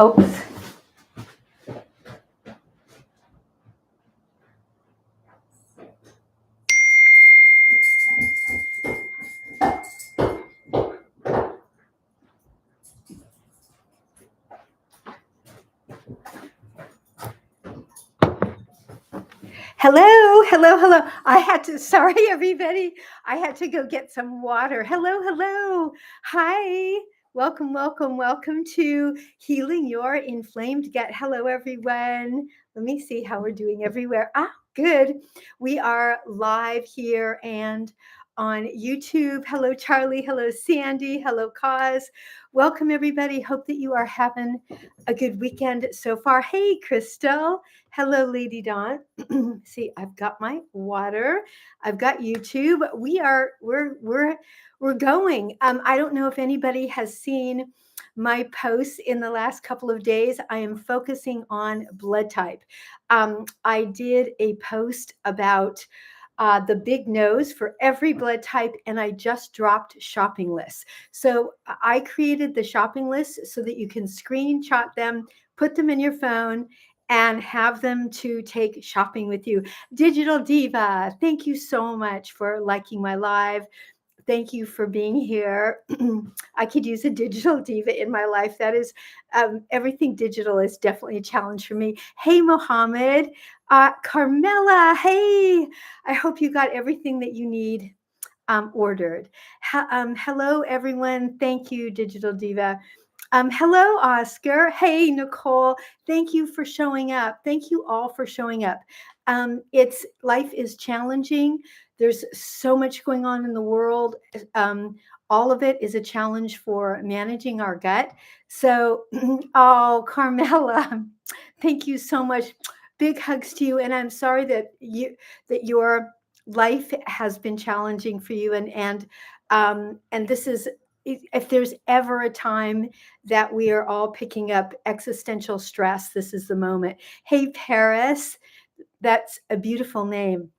Oops. Hello. Sorry, everybody. I had to go get some water. Hello. Hi. Welcome to Healing Your Inflamed Gut. Hello, everyone. Let me see how we're doing everywhere. Good. We are live here and on YouTube. Hello, Charlie. Hello, Sandy. Hello, Cause. Welcome, everybody. Hope that you are having a good weekend so far. Hey, Crystal. Hello, Lady Dawn. See, I've got my water. I've got YouTube. We're going. I don't know if anybody has seen my posts in the last couple of days. I am focusing on blood type. I did a post about the big nose for every blood type, and I just dropped shopping lists. So I created the shopping lists so that you can screenshot them, put them in your phone, and have them to take shopping with you. Digital Diva, thank you so much for liking my live. Thank you for being here. I could use a digital diva in my life. That is, everything digital is definitely a challenge for me. Hey, Mohammed. Carmela, hey. I hope you got everything that you need ordered. Hello, everyone. Thank you, Digital Diva. Hello, Oscar. Hey, Nicole. Thank you for showing up. Thank you all for showing up. Life is challenging. There's so much going on in the world. All of it is a challenge for managing our gut. So, oh, Carmela, thank you so much. Big hugs to you. And I'm sorry that your life has been challenging for you. And this is, if there's ever a time that we are all picking up existential stress, this is the moment. Hey, Paris, that's a beautiful name.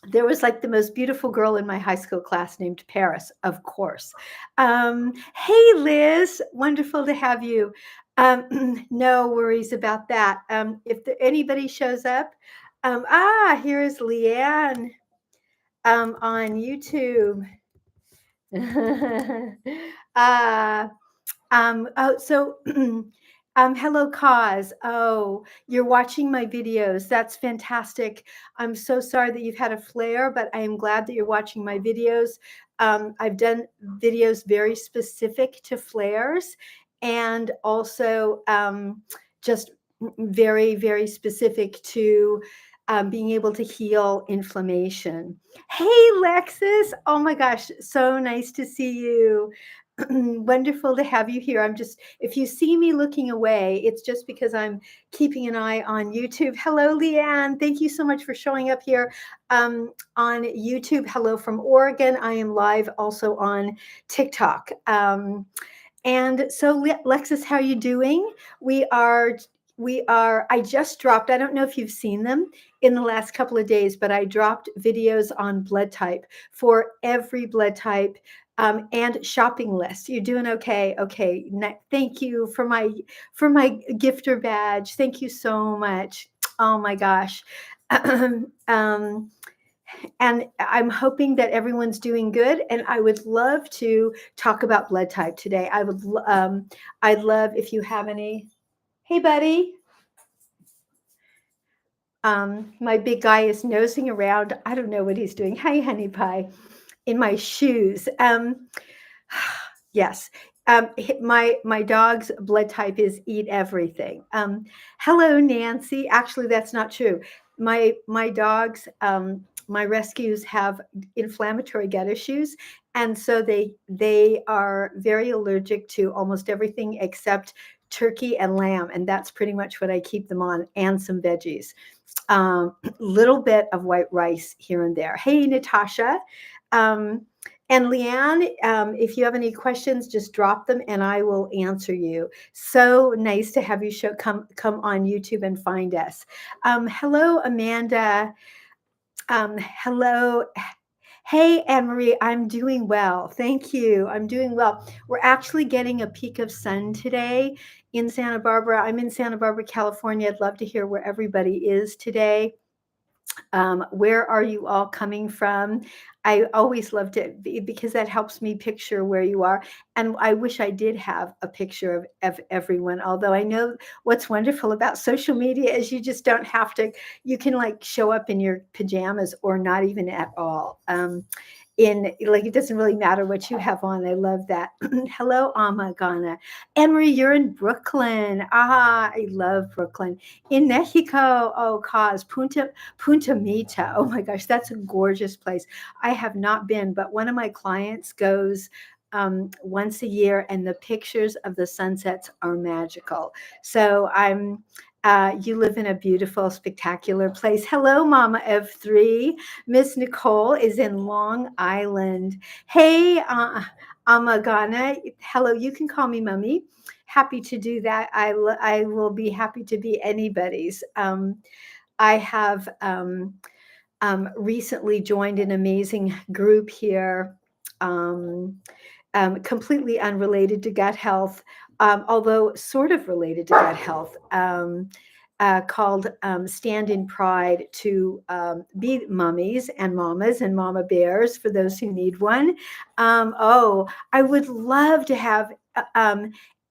There was like the most beautiful girl in my high school class named Paris, of course. Hey, Liz, wonderful to have you. No worries about that. If anybody shows up, here is Leanne on YouTube. So Hello, Cause. Oh, you're watching my videos. That's fantastic. I'm so sorry that you've had a flare, but I am glad that you're watching my videos. I've done videos very specific to flares and also just very, very specific to being able to heal inflammation. Hey, Lexus. Oh my gosh, so nice to see you. Wonderful to have you here. If you see me looking away, it's just because I'm keeping an eye on YouTube. Hello, Leanne. Thank you so much for showing up here on YouTube. Hello from Oregon. I am live also on TikTok. And so, Lexus, how are you doing? We are, I just dropped, I don't know if you've seen them in the last couple of days, but I dropped videos on blood type for every blood type and shopping list. You're doing okay. Okay. Thank you for my gifter badge. Thank you so much. Oh my gosh. um, and I'm hoping that everyone's doing good. And I would love to talk about blood type today. I'd love if you have any. Hey, buddy. My big guy is nosing around. I don't know what he's doing. Hi, honey pie, in my shoes. Yes. My dog's blood type is eat everything. Hello, Nancy. Actually, that's not true. My dogs, my rescues have inflammatory gut issues, and so they are very allergic to almost everything except turkey and lamb, and that's pretty much what I keep them on, and some veggies. Little bit of white rice here and there. Hey, Natasha. Um, and Leanne, if you have any questions, just drop them and I will answer you. So nice to have you come on YouTube and find us. Hello, Amanda. Hello. Hey, Anne-Marie, I'm doing well. Thank you. I'm doing well. We're actually getting a peak of sun today in Santa Barbara. I'm in Santa Barbara, California. I'd love to hear where everybody is today. Where are you all coming from? I always loved it because that helps me picture where you are. And I wish I did have a picture of everyone. Although I know what's wonderful about social media is you just don't have to, you can like show up in your pajamas or not even at all. It doesn't really matter what you have on. I love that. Hello, Amagana. Anne-Marie, you're in Brooklyn. I love Brooklyn. In Mexico, oh, Punta Mita. Oh my gosh, that's a gorgeous place. I have not been, but one of my clients goes once a year, and the pictures of the sunsets are magical. So you live in a beautiful, spectacular place. Hello, Mama of Three. Miss Nicole is in Long Island. Hey, Amagana. Hello, you can call me Mummy. Happy to do that. I will be happy to be anybody's. I have recently joined an amazing group here, completely unrelated to gut health, although sort of related to gut health, called Stand in Pride to be mummies and mamas and mama bears for those who need one. I would love to have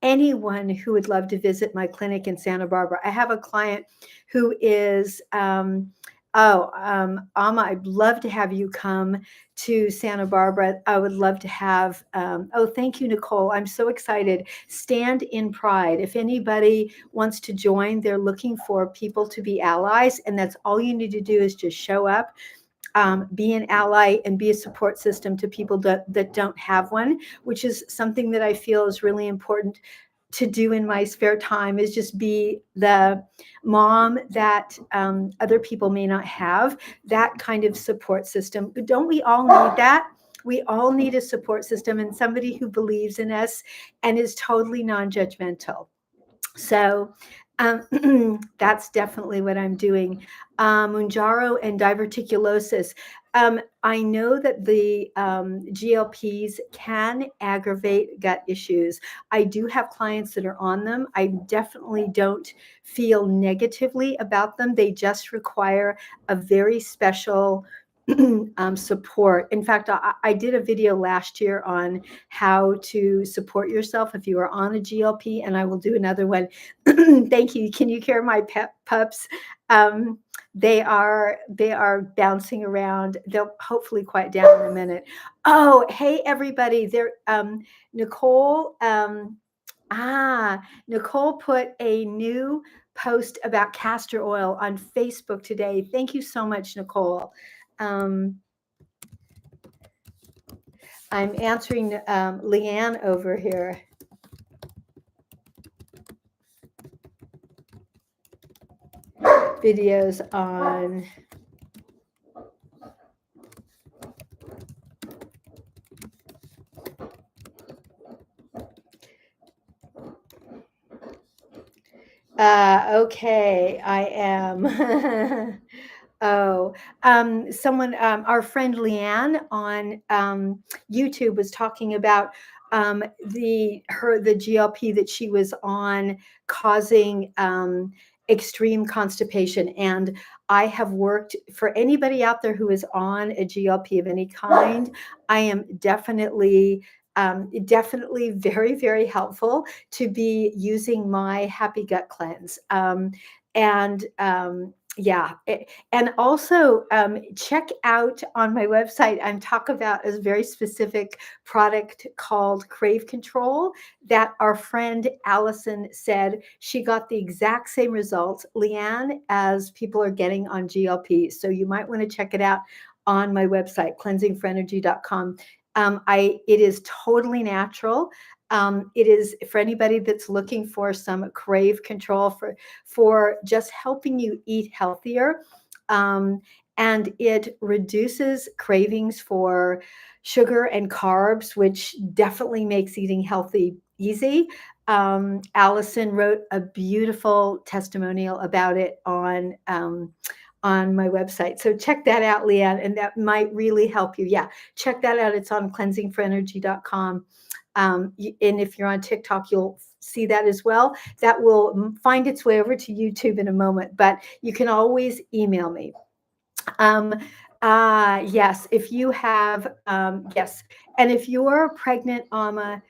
anyone who would love to visit my clinic in Santa Barbara. I have a client who is Amma, I'd love to have you come to Santa Barbara. I would love to have, thank you, Nicole. I'm so excited. Stand in Pride. If anybody wants to join, they're looking for people to be allies. And that's all you need to do is just show up, be an ally, and be a support system to people that don't have one, which is something that I feel is really important to do in my spare time, is just be the mom that other people may not have, that kind of support system. Don't we all need that? We all need a support system and somebody who believes in us and is totally non-judgmental. So that's definitely what I'm doing. Mounjaro and diverticulosis. I know that the GLPs can aggravate gut issues. I do have clients that are on them. I definitely don't feel negatively about them. They just require a very special support. In fact, I did a video last year on how to support yourself if you are on a GLP, and I will do another one. Thank you. Can you hear my pups? Um, they are bouncing around. They'll hopefully quiet down in a minute. Oh, hey everybody! There, Nicole. Nicole put a new post about castor oil on Facebook today. Thank you so much, Nicole. Um, I'm answering Leanne over here. Videos on okay, I am. Oh, someone, our friend Leanne on YouTube was talking about the GLP that she was on causing extreme constipation. And I have worked for anybody out there who is on a GLP of any kind. I am definitely very, very helpful to be using my Happy Gut Cleanse. And yeah, and also check out on my website. I'm talk about a very specific product called Crave Control that our friend Allison said she got the exact same results, Leanne, as people are getting on GLP. So you might want to check it out on my website, cleansingforenergy.com. It is totally natural. It is for anybody that's looking for some crave control for just helping you eat healthier. And it reduces cravings for sugar and carbs, which definitely makes eating healthy easy. Allison wrote a beautiful testimonial about it on my website. So check that out, Leanne, and that might really help you. Yeah, check that out. It's on cleansingforenergy.com. And if you're on TikTok, you'll see that as well. That will find its way over to YouTube in a moment, but you can always email me. Yes, if you have, yes. And if you're pregnant, Amma,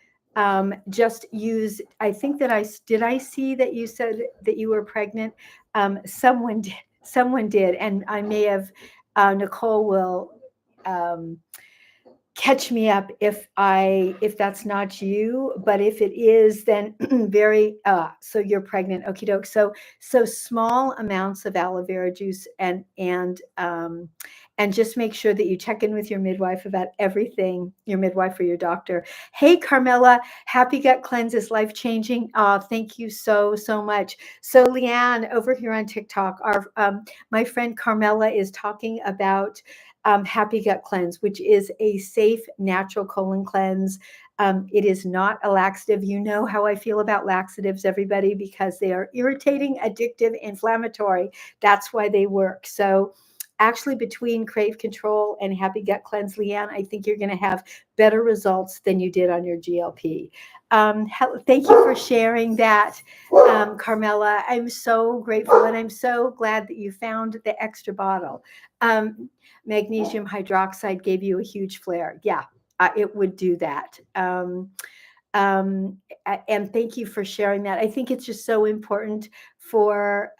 just use, I think that did I see that you said that you were pregnant? Someone did. And I may have, Nicole will, catch me up if that's not you, but if it is, then so you're pregnant. Okie doke. So small amounts of aloe vera juice and just make sure that you check in with your midwife about everything, your midwife or your doctor. Hey, Carmela, Happy Gut Cleanse is life-changing. Thank you so much. So Leanne over here on TikTok, my friend Carmela is talking about Happy Gut Cleanse, which is a safe, natural colon cleanse. It is not a laxative. You know how I feel about laxatives, everybody, because they are irritating, addictive, inflammatory. That's why they work. So actually, between Crave Control and Happy Gut Cleanse, Leanne, I think you're going to have better results than you did on your GLP. Thank you for sharing that, Carmela. I'm so grateful, and I'm so glad that you found the extra bottle. Magnesium hydroxide gave you a huge flare. Yeah, it would do that. And thank you for sharing that. I think it's just so important for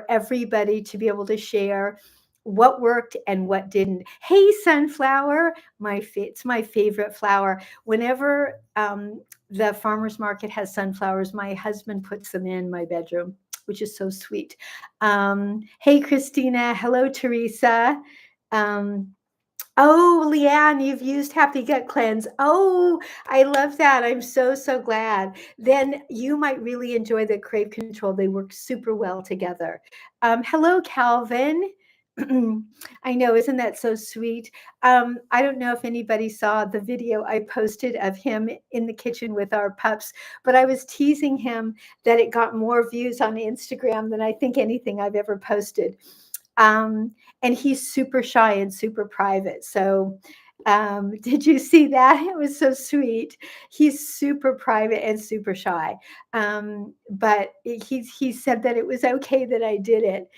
everybody to be able to share what worked and what didn't. Hey, sunflower, it's my favorite flower. Whenever the farmer's market has sunflowers, my husband puts them in my bedroom, which is so sweet. Hey, Christina. Hello, Teresa. Oh, Leanne, you've used Happy Gut Cleanse. Oh, I love that. I'm so glad. Then you might really enjoy the Crave Control. They work super well together. Hello, Calvin. I know, isn't that so sweet? I don't know if anybody saw the video I posted of him in the kitchen with our pups, but I was teasing him that it got more views on Instagram than I think anything I've ever posted. And he's super shy and super private. So Did you see that? It was so sweet. He's super private and super shy. But he said that it was okay that I did it.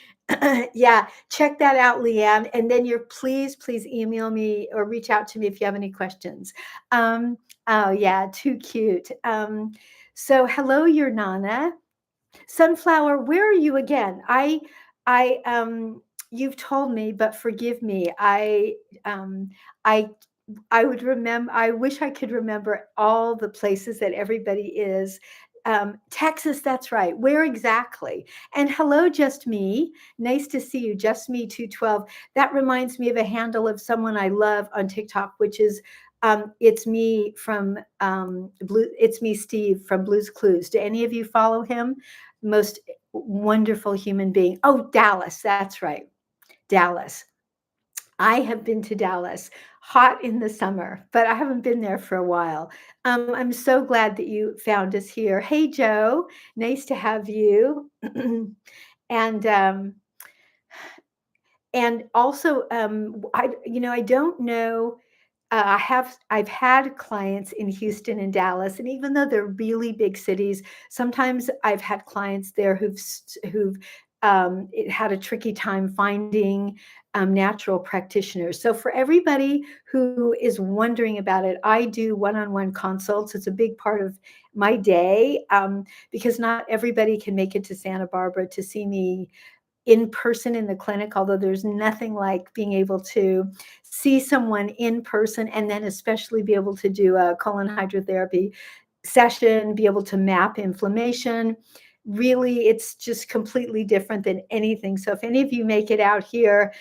Yeah, check that out, Leanne. And then please email me or reach out to me if you have any questions. Um, oh yeah, too cute. So hello, your Nana. Sunflower, where are you again? You've told me, but forgive me. Um, I, I would remember, I wish I could remember all the places that everybody is. Texas, that's right. Where exactly? And hello, just me. Nice to see you, just me 212. That reminds me of a handle of someone I love on TikTok, which is it's me from it's me, Steve from Blues Clues. Do any of you follow him? Most wonderful human being. Oh, Dallas, that's right. Dallas. I have been to Dallas, hot in the summer, but I haven't been there for a while. I'm so glad that you found us here. Hey, Joe, nice to have you. and and also, I don't know. I've had clients in Houston and Dallas, and even though they're really big cities, sometimes I've had clients there who've it had a tricky time finding natural practitioners. So for everybody who is wondering about it, I do one-on-one consults. It's a big part of my day because not everybody can make it to Santa Barbara to see me in person in the clinic, although there's nothing like being able to see someone in person and then especially be able to do a colon hydrotherapy session, be able to map inflammation. Really, it's just completely different than anything. So if any of you make it out here,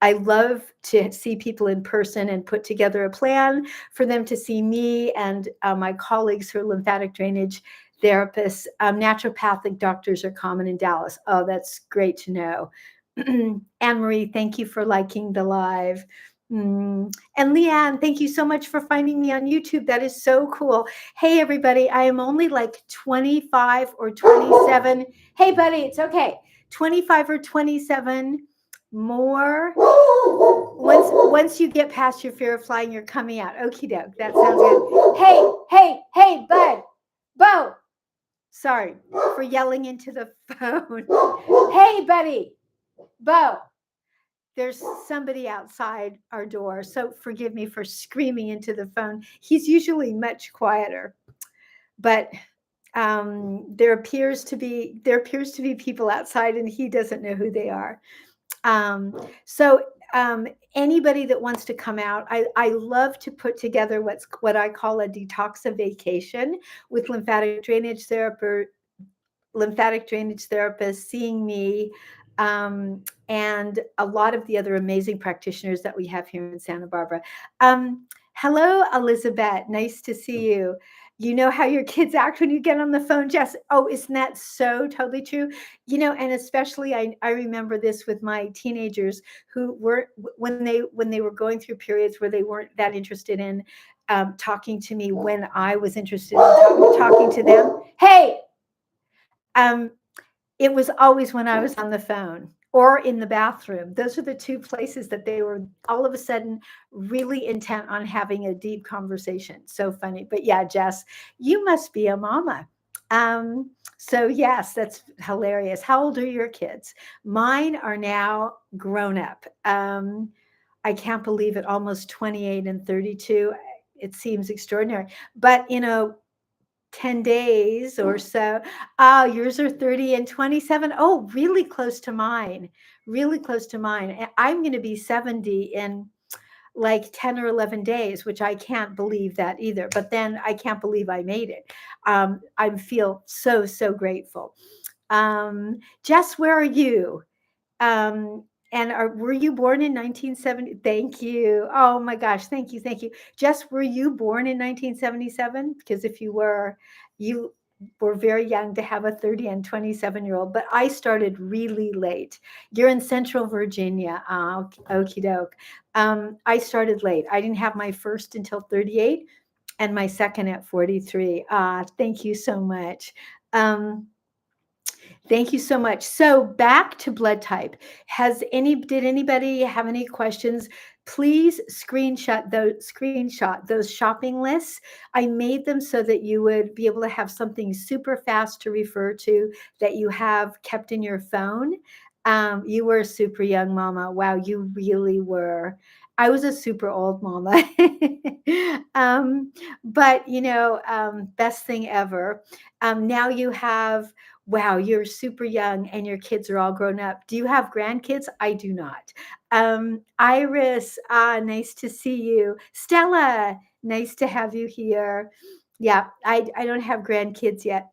I love to see people in person and put together a plan for them to see me and my colleagues who are lymphatic drainage therapists. Naturopathic doctors are common in Dallas. Oh, that's great to know. Anne-Marie, thank you for liking the live. And Leanne, thank you so much for finding me on YouTube. That is so cool. Hey, everybody, I am only like 25 or 27. Hey, buddy, it's okay. 25 or 27 more. Once you get past your fear of flying, you're coming out. Okie doke. That sounds good. Hey, bud. Bo. Sorry for yelling into the phone. Hey, buddy. Bo. There's somebody outside our door. So forgive me for screaming into the phone. He's usually much quieter. But there appears to be people outside and he doesn't know who they are. So anybody that wants to come out, I love to put together what I call a detoxification with lymphatic drainage therapist seeing me, and a lot of the other amazing practitioners that we have here in Santa Barbara. Hello, Elizabeth. Nice to see you. You know how your kids act when you get on the phone, Jess. Oh, isn't that so totally true? And especially I remember this with my teenagers who were when they were going through periods where they weren't that interested in talking to me when I was interested in talking to them. Hey, it was always when I was on the phone or in the bathroom. Those are the two places that they were all of a sudden really intent on having a deep conversation. So funny. But yeah, Jess, you must be a mama. So yes, that's hilarious. How old are your kids? Mine are now grown up. I can't believe it, almost 28 and 32. It seems extraordinary. But 10 days or so. Oh, yours are 30 and 27. Oh, really close to mine. Really close to mine. I'm going to be 70 in like 10 or 11 days, which I can't believe that either. But then I can't believe I made it. I feel so grateful. Jess, where are you? And were you born in 1970? Thank you. Oh my gosh, thank you. Jess, were you born in 1977? Because if you were very young to have a 30 and 27-year-old, but I started really late. You're in Central Virginia. Okie doke. I started late. I didn't have my first until 38 and my second at 43. Thank you so much. Thank you so much. So back to blood type. Did anybody have any questions? Please screenshot those shopping lists. I made them so that you would be able to have something super fast to refer to that you have kept in your phone. You were a super young mama. Wow, you really were. I was a super old mama. um, but best thing ever. Now you have. Wow, you're super young and your kids are all grown up. Do you have grandkids? I do not. Iris, nice to see you. Stella, nice to have you here. Yeah, I don't have grandkids yet.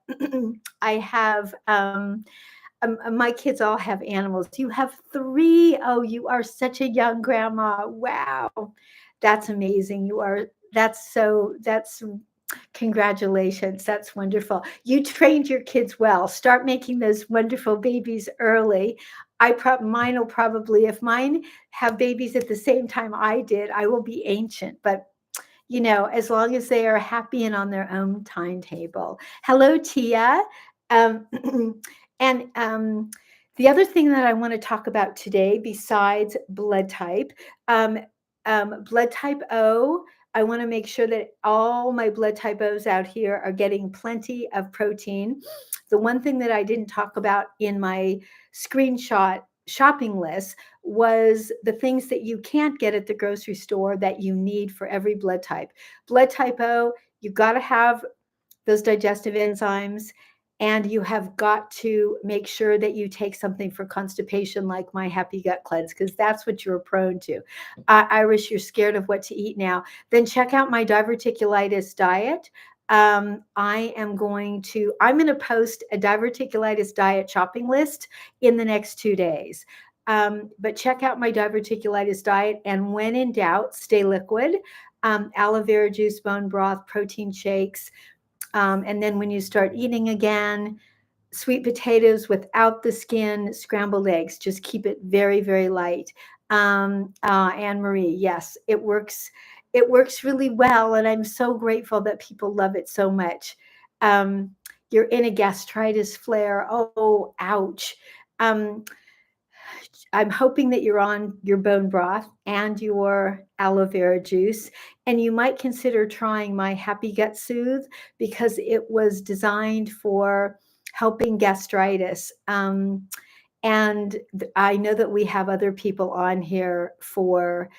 I have my kids all have animals. You have three. Oh, you are such a young grandma. Wow, that's amazing. That's congratulations. That's wonderful. You trained your kids well. Start making those wonderful babies early. Mine will probably, if mine have babies at the same time I did, I will be ancient. But as long as they are happy and on their own timetable. Hello, Tia. Um, and the other thing that I want to talk about today, besides blood type, um, blood type O, I want to make sure that all my blood type O's out here are getting plenty of protein. The one thing that I didn't talk about in my screenshot shopping list was the things that you can't get at the grocery store that you need for every blood type. Blood type O, you've got to have those digestive enzymes, and you have got to make sure that you take something for constipation like my Happy Gut Cleanse, because that's what you're prone to. Irish, you're scared of what to eat now. Then check out my diverticulitis diet. I'm going to post a diverticulitis diet shopping list in the next 2 days. But check out my diverticulitis diet, and when in doubt, stay liquid. Aloe vera juice, bone broth, protein shakes, and then when you start eating again, sweet potatoes without the skin, scrambled eggs. Just keep it very, very light. Anne Marie, yes, it works. It works really well, and I'm so grateful that people love it so much. Um, you're in a gastritis flare. Oh, ouch. Um, I'm hoping that you're on your bone broth and your aloe vera juice, and you might consider trying my Happy Gut Soothe, because it was designed for helping gastritis. And I know that we have other people on here for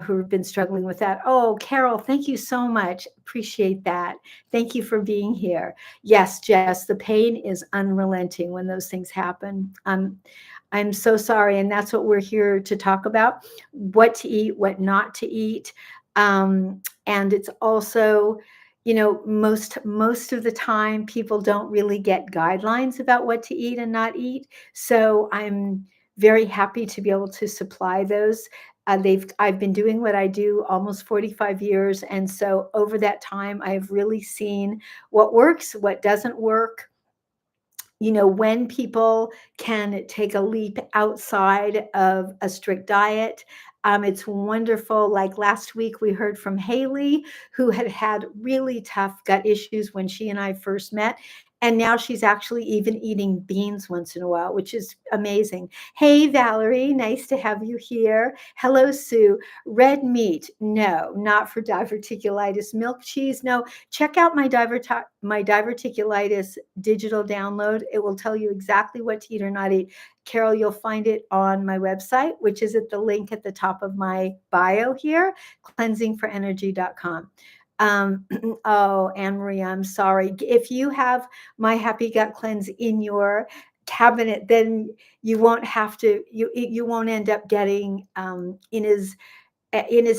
who have been struggling with that. Oh, Carol, thank you so much. Appreciate that. Thank you for being here. Yes, Jess, the pain is unrelenting when those things happen. I'm so sorry. And that's what we're here to talk about: what to eat, what not to eat. And it's also, most of the time people don't really get guidelines about what to eat and not eat. So I'm very happy to be able to supply those. I've been doing what I do almost 45 years. And so over that time, I've really seen what works, what doesn't work, when people can take a leap outside of a strict diet. It's wonderful. Like last week, we heard from Haley, who had really tough gut issues when she and I first met. And now she's actually even eating beans once in a while, which is amazing. Hey, Valerie, nice to have you here. Hello, Sue. Red meat, no, not for diverticulitis. Milk cheese, no. Check out my diverticulitis digital download. It will tell you exactly what to eat or not eat. Carol, you'll find it on my website, which is at the link at the top of my bio here, cleansingforenergy.com. Oh, Anne Marie, I'm sorry. If you have my Happy Gut Cleanse in your cabinet, then you won't have to, you won't end up getting in as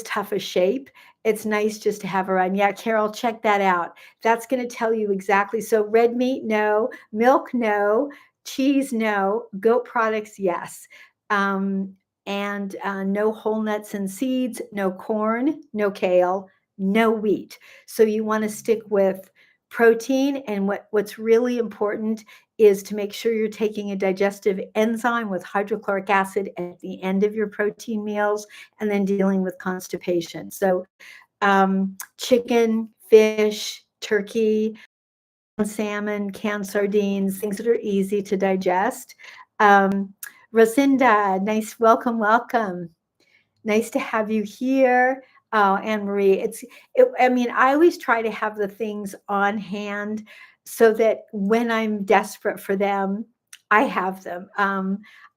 tough a shape. It's nice just to have her on. Yeah, Carol, check that out. That's going to tell you exactly. So red meat, no. Milk, no. Cheese, no. Goat products, yes. And no whole nuts and seeds, no corn, no kale, no wheat. So you want to stick with protein. And what's really important is to make sure you're taking a digestive enzyme with hydrochloric acid at the end of your protein meals, and then dealing with constipation. So chicken, fish, turkey, salmon, canned sardines, things that are easy to digest. Um, Rosinda, nice, welcome, welcome. Nice to have you here. Oh, Anne Marie, I mean, I always try to have the things on hand so that when I'm desperate for them, I have them.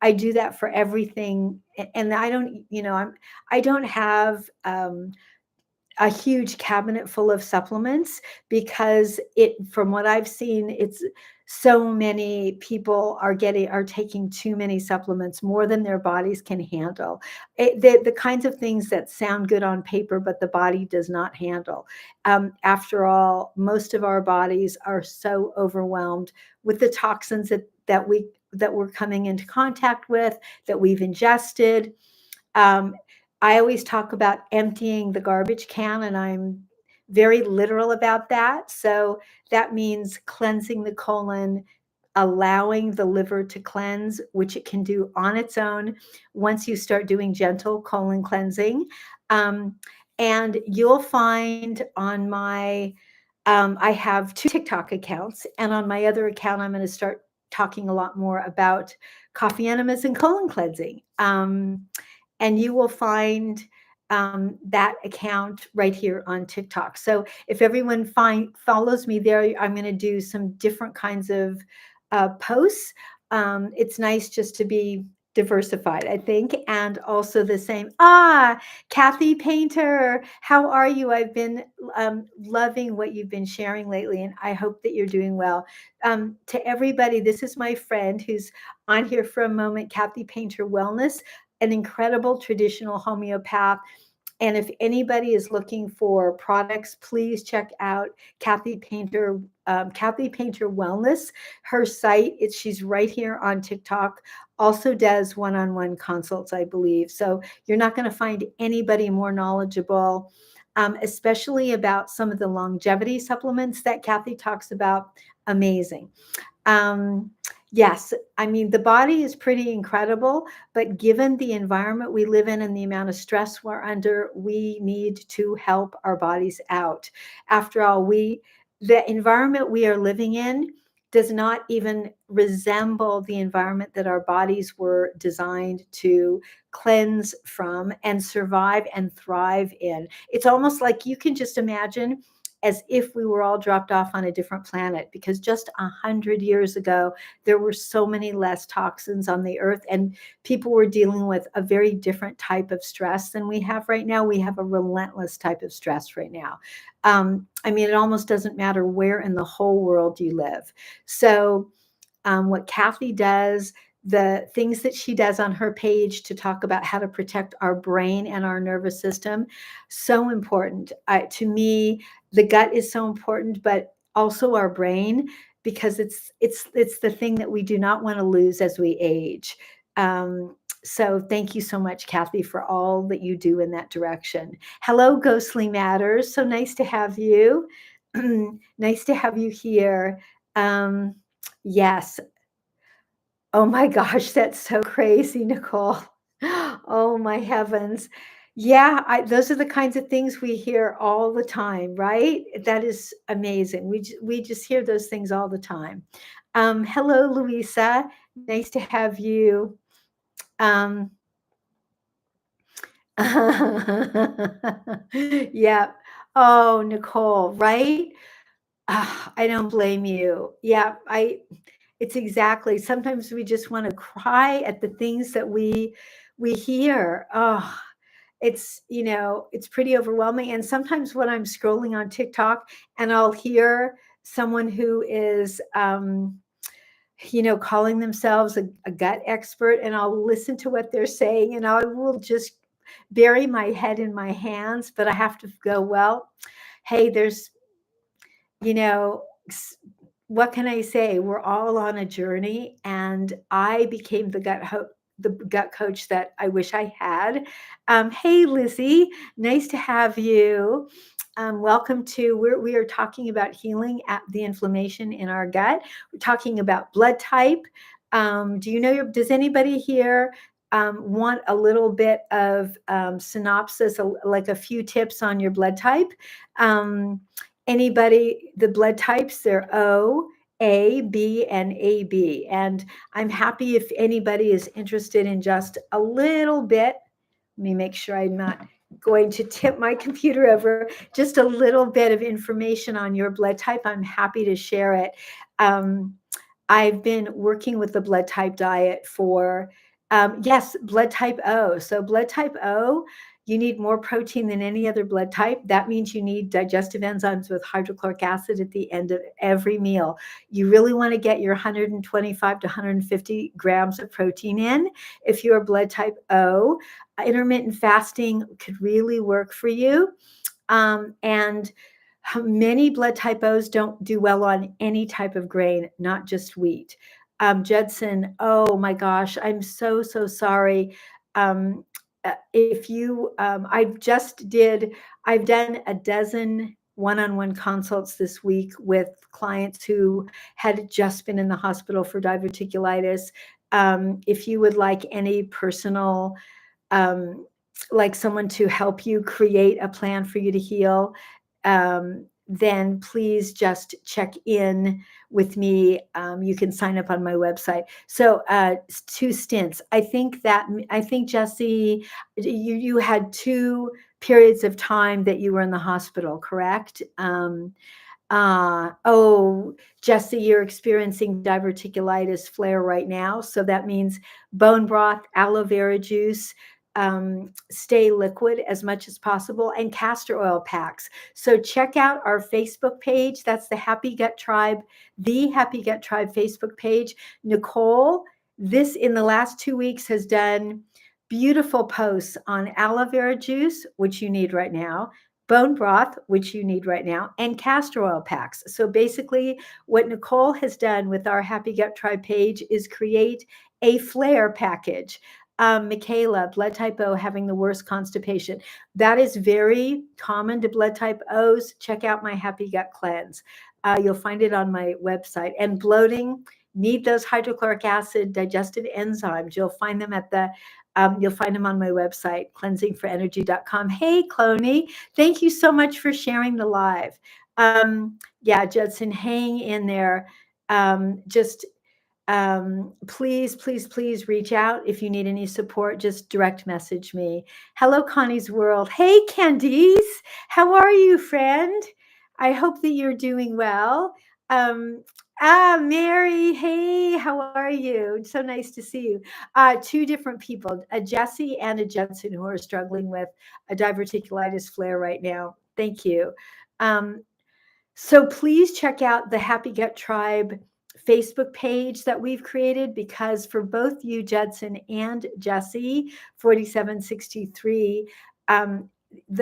I do that for everything. And I don't, I don't have, a huge cabinet full of supplements because from what I've seen, it's so many people are taking too many supplements, more than their bodies can handle. The kinds of things that sound good on paper but the body does not handle. After all, most of our bodies are so overwhelmed with the toxins that we're coming into contact with, that we've ingested. um, I always talk about emptying the garbage can, and I'm very literal about that. So that means cleansing the colon, allowing the liver to cleanse, which it can do on its own once you start doing gentle colon cleansing. Um, and you'll find on I have two TikTok accounts, and on my other account, I'm going to start talking a lot more about coffee enemas and colon cleansing. And you will find that account right here on TikTok. So if everyone follows me there, I'm going to do some different kinds of posts. It's nice just to be diversified, I think, and also the same. Kathy Painter, how are you? I've been loving what you've been sharing lately, and I hope that you're doing well. To everybody, this is my friend who's on here for a moment, Kathy Painter Wellness, an incredible traditional homeopath. And if anybody is looking for products, please check out Kathy Painter Wellness. Her site, she's right here on TikTok. Also does one-on-one consults, I believe. So you're not going to find anybody more knowledgeable, especially about some of the longevity supplements that Kathy talks about. Amazing. Um, yes, I mean, the body is pretty incredible, but given the environment we live in and the amount of stress we're under, we need to help our bodies out. After all, the environment we are living in does not even resemble the environment that our bodies were designed to cleanse from and survive and thrive in. It's almost like you can just imagine as if we were all dropped off on a different planet, because just 100 years ago, there were so many less toxins on the earth, and people were dealing with a very different type of stress than we have right now. We have a relentless type of stress right now. I mean, it almost doesn't matter where in the whole world you live. So what Kathy does, the things that she does on her page to talk about how to protect our brain and our nervous system, so important. To me, the gut is so important, but also our brain, because it's the thing that we do not want to lose as we age. So thank you so much, Kathy, for all that you do in that direction. Hello, Ghostly Matters. So nice to have you. Nice to have you here. Yes. Oh my gosh, that's so crazy, Nicole. Oh my heavens. Yeah, those are the kinds of things we hear all the time, right? That is amazing. We just hear those things all the time. Hello, Louisa. Nice to have you. Um, yeah. Oh, Nicole, right? I don't blame you. Yeah, it's exactly. Sometimes we just want to cry at the things that we hear. Oh, it's pretty overwhelming. And sometimes when I'm scrolling on TikTok and I'll hear someone who is calling themselves a gut expert, and I'll listen to what they're saying, and I will just bury my head in my hands, but I have to go, well, hey, you know, what can I say? We're all on a journey, and I became the gut coach that I wish I had. Hey, Lizzie, nice to have you. Welcome to we are talking about healing at the inflammation in our gut. We're talking about blood type. Does anybody here want a little bit of synopsis, like a few tips on your blood type? Anybody, the blood types, they're O, A, B, and AB. And I'm happy if anybody is interested in just a little bit. Let me make sure I'm not going to tip my computer over. Just a little bit of information on your blood type. I'm happy to share it. Um, I've been working with the blood type diet for, yes, blood type O. So, blood type O, you need more protein than any other blood type. That means you need digestive enzymes with hydrochloric acid at the end of every meal. You really want to get your 125 to 150 grams of protein in. If you're blood type O, intermittent fasting could really work for you. And many blood type O's don't do well on any type of grain, not just wheat. Judson, oh my gosh, I'm so, so sorry. If you, I've done a dozen one-on-one consults this week with clients who had just been in the hospital for diverticulitis. If you would like any personal, um, like someone to help you create a plan for you to heal, then please just check in with me. You can sign up on my website. So 2 stints. I think Jesse, you had 2 periods of time that you were in the hospital, correct? Oh, Jesse, you're experiencing diverticulitis flare right now. So that means bone broth, aloe vera juice, stay liquid as much as possible, and castor oil packs. So check out our Facebook page. That's the Happy Gut Tribe, the Happy Gut Tribe Facebook page. Nicole, this in the last 2 weeks has done beautiful posts on aloe vera juice, which you need right now, bone broth, which you need right now, and castor oil packs. So basically, what Nicole has done with our Happy Gut Tribe page is create a flare package. Michaela, blood type O, having the worst constipation. That is very common to blood type O's. Check out my Happy Gut Cleanse. You'll find it on my website. And bloating, need those hydrochloric acid digestive enzymes. You'll find them on my website, cleansingforenergy.com. Hey, Cloney, thank you so much for sharing the live. Yeah, Judson, hang in there. Just please, please, please reach out if you need any support. Just direct message me. Hello, Connie's World. Hey, Candice, how are you, friend? I hope that you're doing well. Mary, hey, how are you? So nice to see you. 2 different people, a Jesse and a Judson, who are struggling with a diverticulitis flare right now. Thank you. So please check out the Happy Gut Tribe Facebook page that we've created, because for both you, Judson, and Jesse, 4763,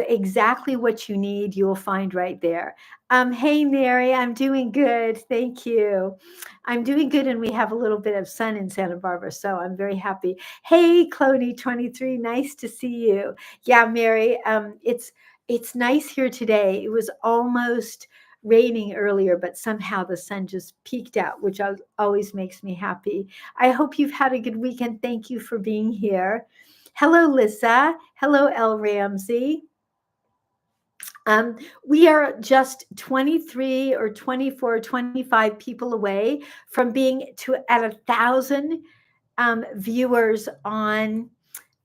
exactly what you need, you'll find right there. Hey, Mary, I'm doing good. Thank you. I'm doing good, and we have a little bit of sun in Santa Barbara, so I'm very happy. Hey, Cloney23, nice to see you. Yeah, Mary, it's nice here today. It was almost raining earlier, but somehow the sun just peeked out, which always makes me happy. I hope you've had a good weekend. Thank you for being here. Hello, Lisa. Hello, El Ramsey. We are just 23 or 24 or 25 people away from being at 1,000 viewers on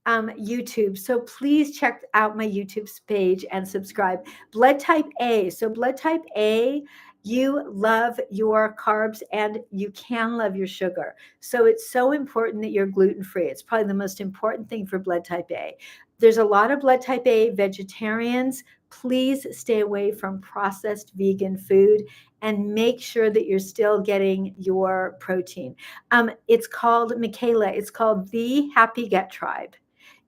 YouTube. So please check out my YouTube page and subscribe. Blood type A. So blood type A, you love your carbs and you can love your sugar. So it's so important that you're gluten-free. It's probably the most important thing for blood type A. There's a lot of blood type A vegetarians. Please stay away from processed vegan food and make sure that you're still getting your protein. It's called, Michaela, it's called the Happy Gut Tribe.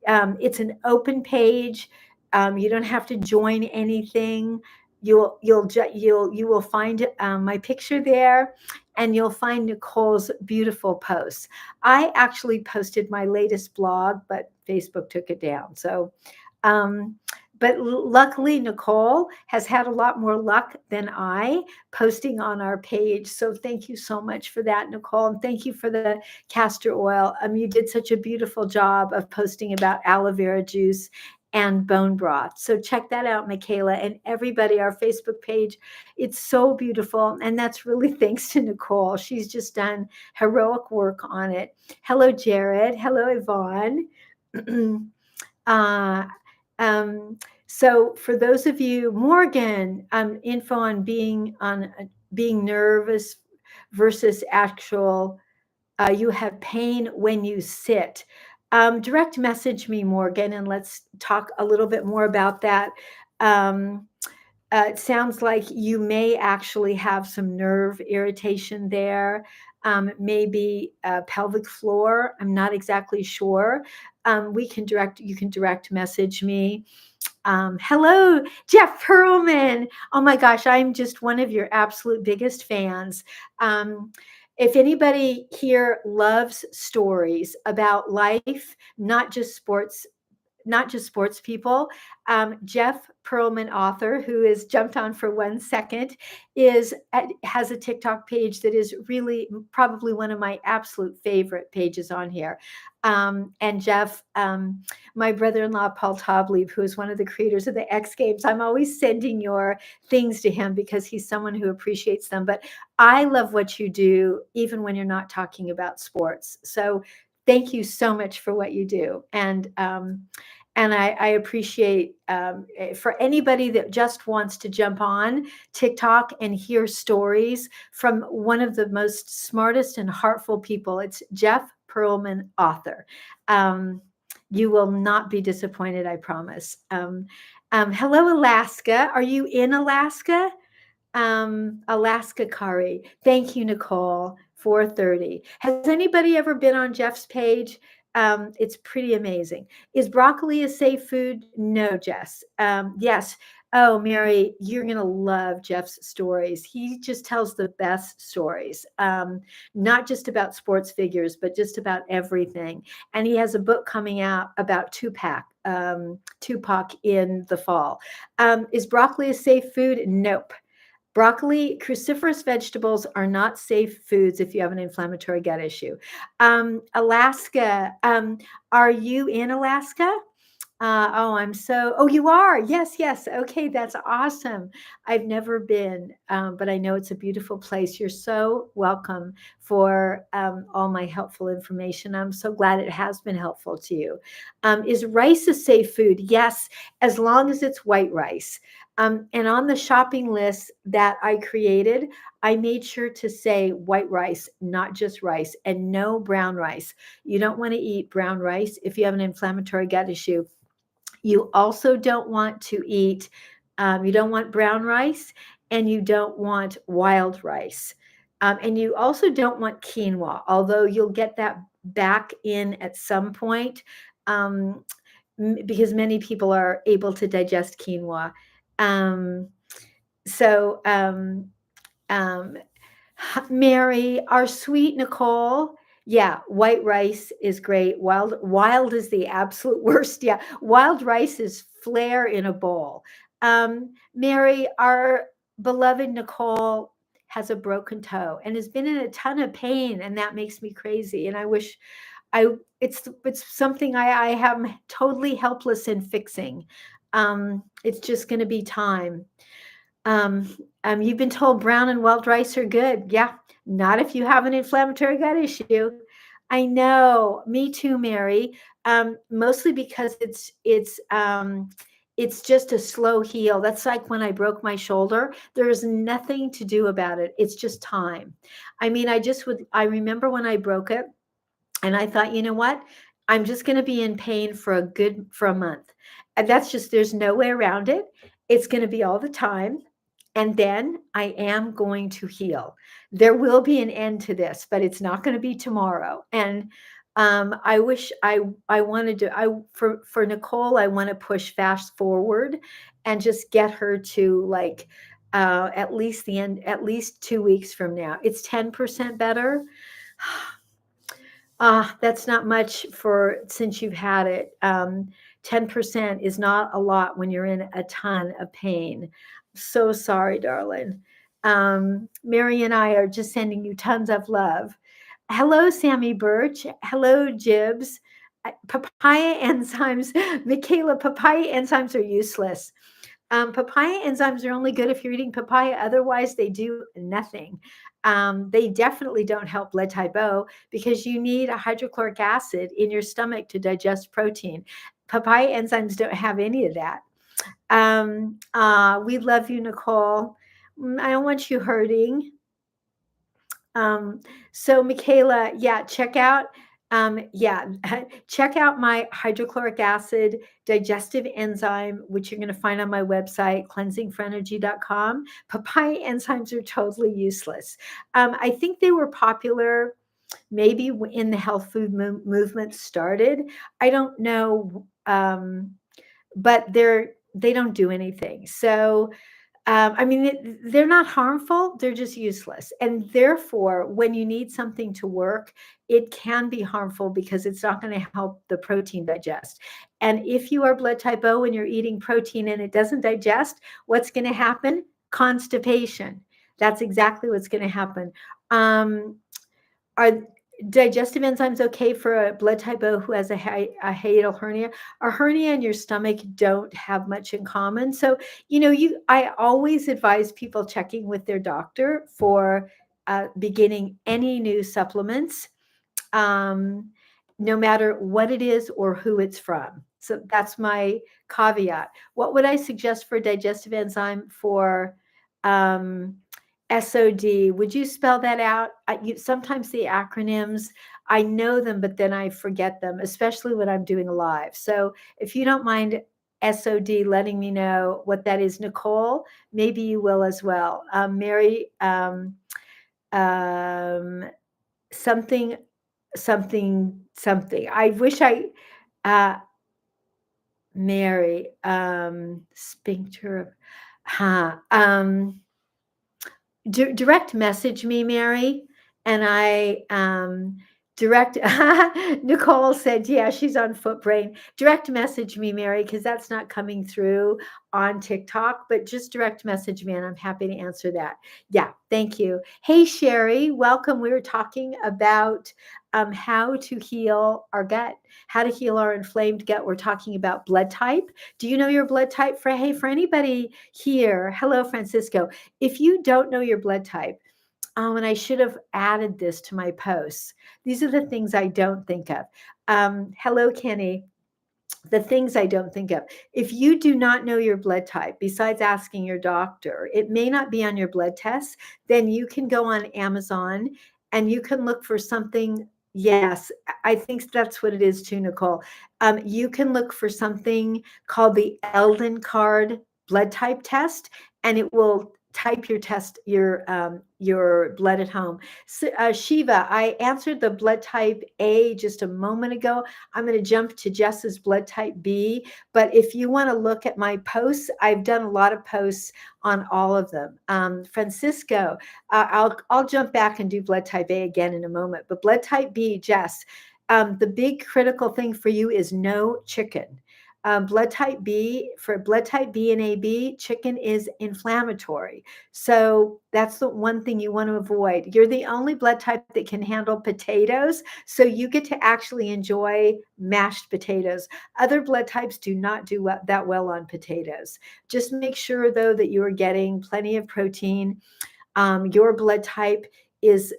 It's an open page. You don't have to join anything. You will find my picture there, and you'll find Nicole's beautiful posts. I actually posted my latest blog, but Facebook took it down. So, but luckily, Nicole has had a lot more luck than I posting on our page. So thank you so much for that, Nicole. And thank you for the castor oil. You did such a beautiful job of posting about aloe vera juice and bone broth. So check that out, Michaela, and everybody, our Facebook page. It's so beautiful. And that's really thanks to Nicole. She's just done heroic work on it. Hello, Jared. Hello, Yvonne. uh, um, so for those of you, Morgan, info on being nervous versus actual, you have pain when you sit. Direct message me, Morgan, and let's talk a little bit more about that. Um, it sounds like you may actually have some nerve irritation there, maybe pelvic floor. I'm not exactly sure. You can direct message me. Hello, Jeff Perlman. Oh my gosh, I'm just one of your absolute biggest fans. Um, if anybody here loves stories about life, not just sports people. Jeff Perlman, author, who has jumped on for 1 second, has a TikTok page that is really probably one of my absolute favorite pages on here. And Jeff, my brother-in-law Paul Toblieb, who is one of the creators of the X Games, I'm always sending your things to him because he's someone who appreciates them. But I love what you do, even when you're not talking about sports. So thank you so much for what you do. And I appreciate for anybody that just wants to jump on TikTok and hear stories from one of the most smartest and heartful people. It's Jeff Perlman, author. You will not be disappointed, I promise. Hello, Alaska. Are you in Alaska? Alaska Kari. Thank you, Nicole. 4:30. Has anybody ever been on Jeff's page? It's pretty amazing. Is broccoli a safe food? No, Jess. Yes. Oh, Mary, you're going to love Jeff's stories. He just tells the best stories, not just about sports figures, but just about everything. And he has a book coming out about Tupac in the fall. Is broccoli a safe food? Nope. Broccoli, cruciferous vegetables are not safe foods if you have an inflammatory gut issue. Alaska, are you in Alaska? Oh, you are. Yes, yes. Okay, that's awesome. I've never been, but I know it's a beautiful place. You're so welcome for all my helpful information. I'm so glad it has been helpful to you. Is rice a safe food? Yes, as long as it's white rice. And on the shopping list that I created, I made sure to say white rice, not just rice, and no brown rice. You don't want to eat brown rice if you have an inflammatory gut issue. You also don't want to eat, you don't want brown rice, and you don't want wild rice. And you also don't want quinoa, although you'll get that back in at some point, because many people are able to digest quinoa. Um, so, um, Mary, our sweet Nicole. Yeah, white rice is great. Wild is the absolute worst. Yeah, wild rice is flair in a bowl. Mary, our beloved Nicole has a broken toe and has been in a ton of pain, and that makes me crazy. And I wish I it's something I am totally helpless in fixing. It's just going to be time. Um, you've been told brown and wild rice are good. Yeah, not if you have an inflammatory gut issue. I know, me too, Mary. Mostly because it's just a slow heal. That's like when I broke my shoulder. There is nothing to do about it. It's just time. I mean, I remember when I broke it, and I thought, you know what? I'm just going to be in pain for a month. And there's no way around it. It's going to be all the time. And then I am going to heal. There will be an end to this, but it's not going to be tomorrow. And I wish I wanted to, for Nicole, I want to push fast forward and just get her to like, at least 2 weeks from now. It's 10% better. That's not much since you've had it. 10% is not a lot when you're in a ton of pain. So sorry, darling. Mary and I are just sending you tons of love. Hello, Sammy Birch. Hello, Jibs. papaya enzymes, Michaela, papaya enzymes are useless. Papaya enzymes are only good if you're eating papaya. Otherwise, they do nothing. They definitely don't help blood type O because you need a hydrochloric acid in your stomach to digest protein. Papaya enzymes don't have any of that. We love you, Nicole. I don't want you hurting. Um, so Michaela, yeah, yeah, check out my hydrochloric acid digestive enzyme, which you're going to find on my website, cleansingforenergy.com. Papaya enzymes are totally useless. I think they were popular maybe in the health food movement started. I don't know, but they don't do anything. So I mean, they're not harmful, they're just useless. And therefore, when you need something to work, it can be harmful because it's not going to help the protein digest. And if you are blood type O and you're eating protein and it doesn't digest, what's going to happen? Constipation. That's exactly what's going to happen. Are digestive enzymes okay for a blood type O who has a hiatal hernia? A hernia and your stomach don't have much in common. So, I always advise people checking with their doctor for beginning any new supplements, um, no matter what it is or who it's from. So that's my caveat. What would I suggest for digestive enzyme for um, SOD? Would you spell that out? Sometimes the acronyms, I know them, but then I forget them, especially when I'm doing a live. So if you don't mind SOD letting me know what that is, Nicole, maybe you will as well. Mary, um, something, something. I wish uh, Mary, sphincter, huh? Direct message me, Mary, and I direct. Nicole said, "Yeah, she's on Foot Brain." Direct message me, Mary, because that's not coming through on TikTok. But just direct message me, and I'm happy to answer that. Yeah, thank you. Hey, Sherry, welcome. We were talking about how to heal our gut, how to heal our inflamed gut. We're talking about blood type. Do you know your blood type? For anybody here, hello, Francisco. If you don't know your blood type, and I should have added this to my posts, these are the things I don't think of. Hello, Kenny. The things I don't think of. If you do not know your blood type, besides asking your doctor, it may not be on your blood test, then you can go on Amazon and you can look for something. Yes, I think that's what it is too, Nicole. You can look for something called the Eldon card blood type test, and it will type your blood at home. So, Shiva, I answered the blood type A just a moment ago. I'm going to jump to Jess's blood type B. But if you want to look at my posts, I've done a lot of posts on all of them. Francisco, I'll jump back and do blood type A again in a moment. But blood type B, Jess, the big critical thing for you is no chicken. Blood type B, for blood type B and AB, chicken is inflammatory. So that's the one thing you want to avoid. You're the only blood type that can handle potatoes. So you get to actually enjoy mashed potatoes. Other blood types do not do that well on potatoes. Just make sure, though, that you are getting plenty of protein. Your blood type is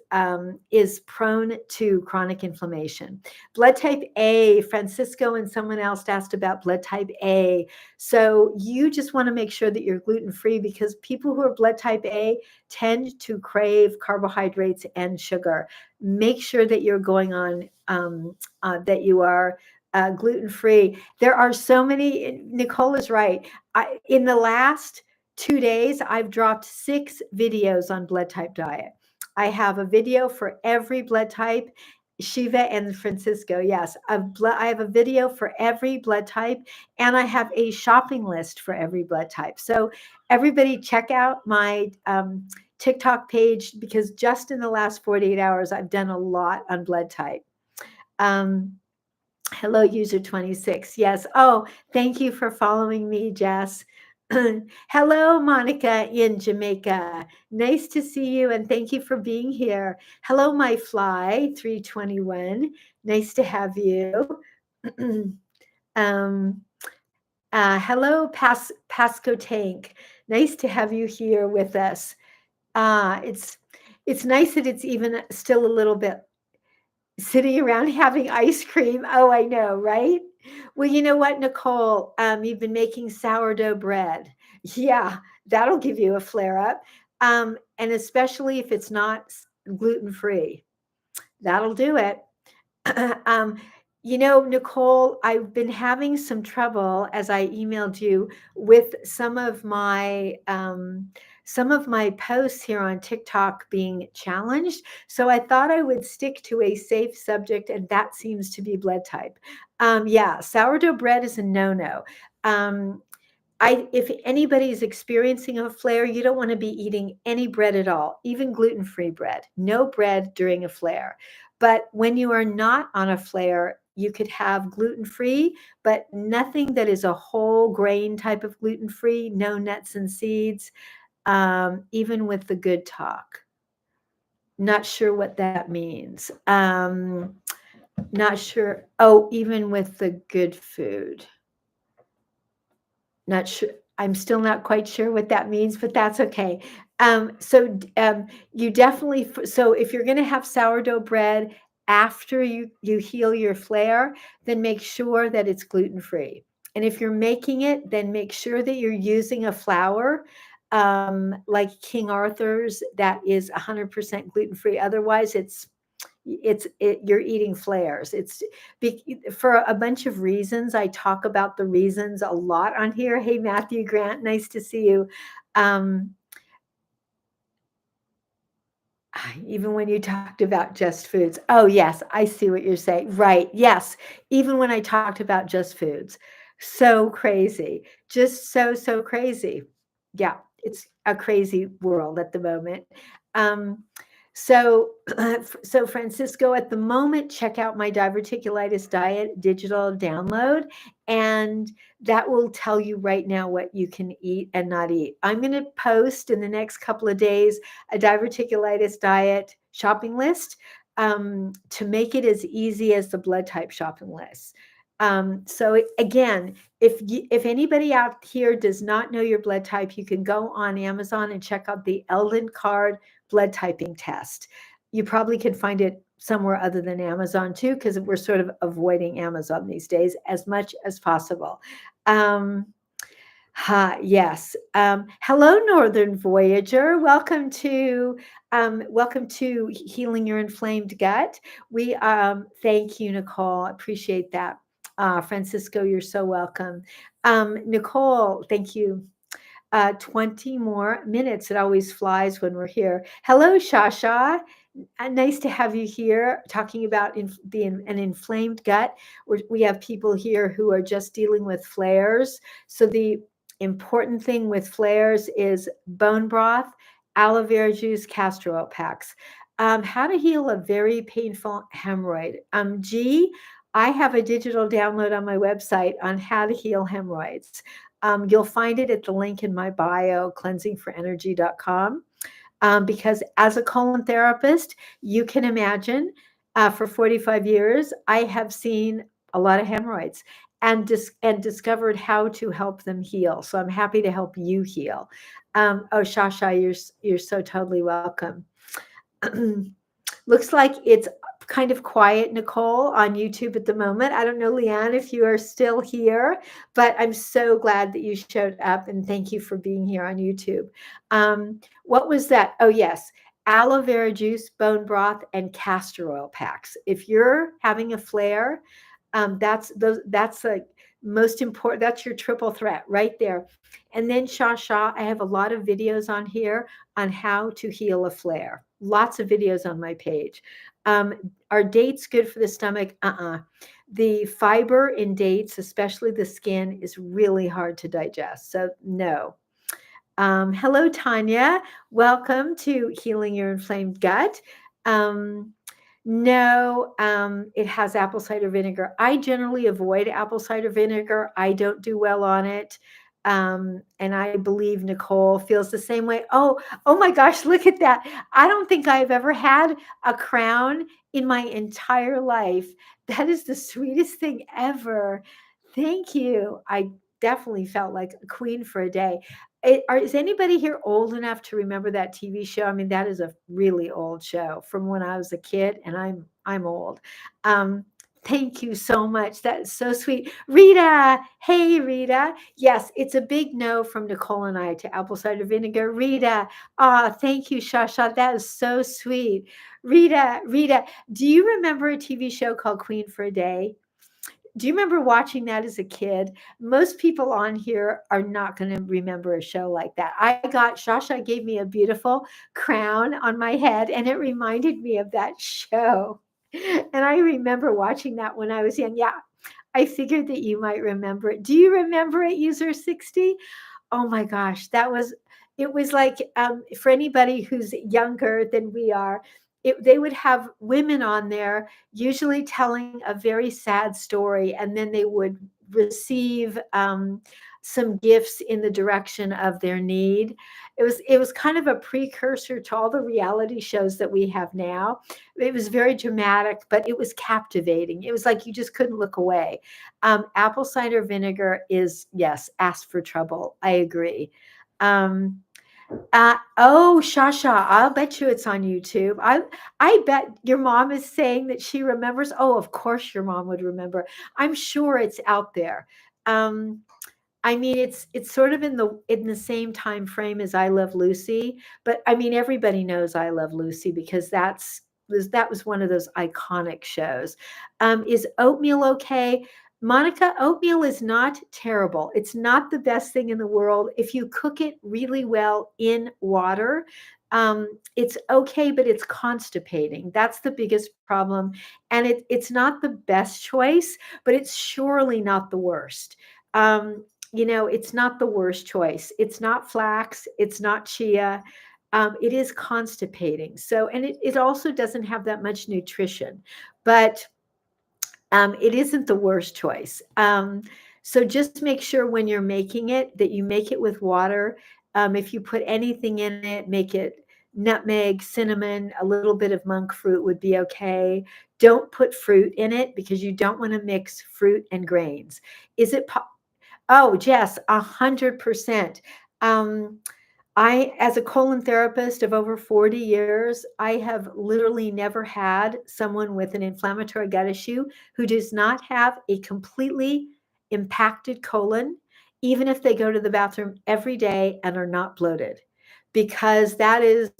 prone to chronic inflammation. Blood type A, Francisco and someone else asked about blood type A. So you just want to make sure that you're gluten-free, because people who are blood type A tend to crave carbohydrates and sugar. Make sure that you're going on, that you are gluten-free. There are so many, Nicole is right. In the last 2 days, I've dropped 6 videos on blood type diet. I have a video for every blood type. Shiva and Francisco, yes. I have a video for every blood type, and I have a shopping list for every blood type. So everybody check out my TikTok page, because just in the last 48 hours, I've done a lot on blood type. Hello, user 26. Yes. Oh, thank you for following me, Jess. Hello, Monica in Jamaica. Nice to see you, and thank you for being here. Hello, my fly 321. Nice to have you. um, Hello, Pasco Tank. Nice to have you here with us. It's nice that it's even still a little bit sitting around having ice cream. Oh, I know, right? Well, you know what, Nicole? You've been making sourdough bread. Yeah, that'll give you a flare up. And especially if it's not gluten free, that'll do it. um, Nicole, I've been having some trouble as I emailed you with some of my posts here on TikTok being challenged. So I thought I would stick to a safe subject, and that seems to be blood type. Yeah, sourdough bread is a no-no. Um, if anybody is experiencing a flare, you don't want to be eating any bread at all, even gluten-free bread. No bread during a flare. But when you are not on a flare, you could have gluten-free, but nothing that is a whole grain type of gluten-free, no nuts and seeds, even with the good talk. Not sure what that means. Not sure. Oh, even with the good food. Not sure. I'm still not quite sure what that means, but that's okay. You definitely, so if you're going to have sourdough bread after you heal your flare, then make sure that it's gluten free. And if you're making it, then make sure that you're using a flour like King Arthur's that is 100% gluten free. Otherwise, you're eating flares. For a bunch of reasons. I talk about the reasons a lot on here. Hey, Matthew Grant, nice to see you. Um, even when you talked about just foods. Oh, yes, I see what you're saying. Right. Yes. Even when I talked about just foods. So crazy. Just so crazy. Yeah, it's a crazy world at the moment. Um, so Francisco, at the moment, check out my diverticulitis diet digital download, and that will tell you right now what you can eat and not eat. I'm going to post in the next couple of days a diverticulitis diet shopping list to make it as easy as the blood type shopping list. So again, if anybody out here does not know your blood type, you can go on Amazon and check out the Eldon Card blood typing test. You probably can find it somewhere other than Amazon too, because we're sort of avoiding Amazon these days as much as possible. Yes. Hello, Northern Voyager. Welcome to Healing Your Inflamed Gut. We thank you, Nicole. Appreciate that. Francisco, you're so welcome. Nicole, thank you. 20 more minutes. It always flies when we're here. Hello, Shasha. Nice to have you here talking about an inflamed gut. We have people here who are just dealing with flares. So the important thing with flares is bone broth, aloe vera juice, castor oil packs. How to heal a very painful hemorrhoid. I have a digital download on my website on how to heal hemorrhoids. You'll find it at the link in my bio, cleansingforenergy.com. Because as a colon therapist, you can imagine for 45 years, I have seen a lot of hemorrhoids and discovered how to help them heal. So I'm happy to help you heal. Shasha, you're so totally welcome. Looks like it's kind of quiet, Nicole, on YouTube at the moment. I don't know, Leanne, if you are still here, but I'm so glad that you showed up, and thank you for being here on YouTube. What was that? Oh, yes. Aloe vera juice, bone broth, and castor oil packs. If you're having a flare, that's like most important. That's your triple threat right there. And then Shasha, I have a lot of videos on here on how to heal a flare. Lots of videos on my page. Are dates good for the stomach? The fiber in dates, especially the skin, is really hard to digest. So no. Hello, Tanya. Welcome to Healing Your Inflamed Gut. No, it has apple cider vinegar. I generally avoid apple cider vinegar. I don't do well on it. And I believe Nicole feels the same way. Oh my gosh, look at that. I don't think I've ever had a crown in my entire life. That is the sweetest thing ever. Thank you. I definitely felt like a queen for a day. Is anybody here old enough to remember that TV show? I mean, that is a really old show from when I was a kid, and I'm old. Thank you so much. That's so sweet. Rita, hey Rita. Yes, it's a big no from Nicole and I to apple cider vinegar. Rita, thank you, Shasha. That is so sweet. Rita, do you remember a TV show called Queen for a Day? Do you remember watching that as a kid? Most people on here are not going to remember a show like that. Shasha gave me a beautiful crown on my head, and it reminded me of that show. And I remember watching that when I was young. Yeah, I figured that you might remember it. Do you remember it, user 60? Oh my gosh, it was like, for anybody who's younger than we are, they would have women on there, usually telling a very sad story, and then they would receive some gifts in the direction of their need. It was kind of a precursor to all the reality shows that we have now. It was very dramatic, but it was captivating. It was like you just couldn't look away. Apple cider vinegar is, yes, ask for trouble. I agree. Um, oh, Shasha, I'll bet you it's on YouTube. I bet your mom is saying that she remembers. Oh, of course your mom would remember. I'm sure it's out there. Um, I mean, it's sort of in the same time frame as I Love Lucy, but I mean, everybody knows I Love Lucy because that was one of those iconic shows. Is oatmeal okay? Monica, oatmeal is not terrible. It's not the best thing in the world. If you cook it really well in water, it's okay, but it's constipating. That's the biggest problem. And it's not the best choice, but it's surely not the worst. It's not the worst choice. It's not flax. It's not chia. It is constipating. So, and it also doesn't have that much nutrition, but it isn't the worst choice. So just make sure when you're making it that you make it with water. If you put anything in it, make it nutmeg, cinnamon, a little bit of monk fruit would be okay. Don't put fruit in it because you don't want to mix fruit and grains. Is it Oh, Jess, 100%. Um, as a colon therapist of over 40 years, I have literally never had someone with an inflammatory gut issue who does not have a completely impacted colon, even if they go to the bathroom every day and are not bloated, because that is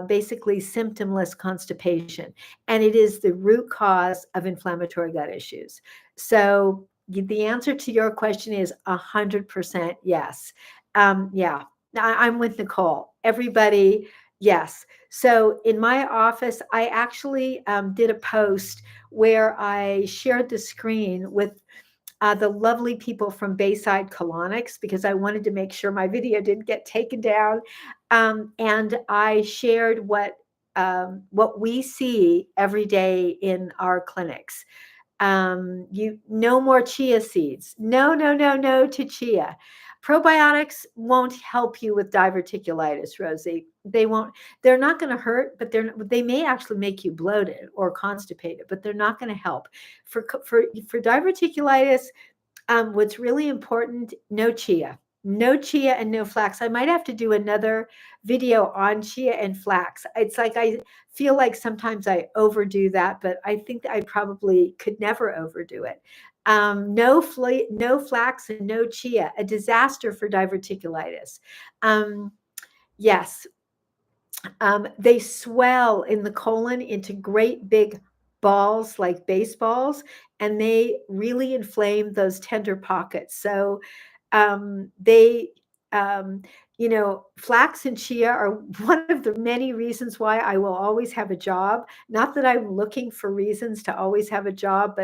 basically symptomless constipation. And it is the root cause of inflammatory gut issues. So the answer to your question is 100% yes. Yeah, I'm with Nicole. Everybody, yes. So in my office, I actually did a post where I shared the screen with the lovely people from Bayside Colonics because I wanted to make sure my video didn't get taken down. And I shared what we see every day in our clinics. No more chia seeds. No, no, no, no to chia. Probiotics won't help you with diverticulitis, Rosie. They're not going to hurt, but they may actually make you bloated or constipated, but they're not going to help. For diverticulitis, what's really important, no chia. No chia and no flax. I might have to do another video on chia and flax. It's like I feel like sometimes I overdo that, but I think that I probably could never overdo it. No flax and no chia, a disaster for diverticulitis. Yes, they swell in the colon into great big balls like baseballs, and they really inflame those tender pockets. So they, flax and chia are one of the many reasons why I will always have a job. Not that I'm looking for reasons to always have a job,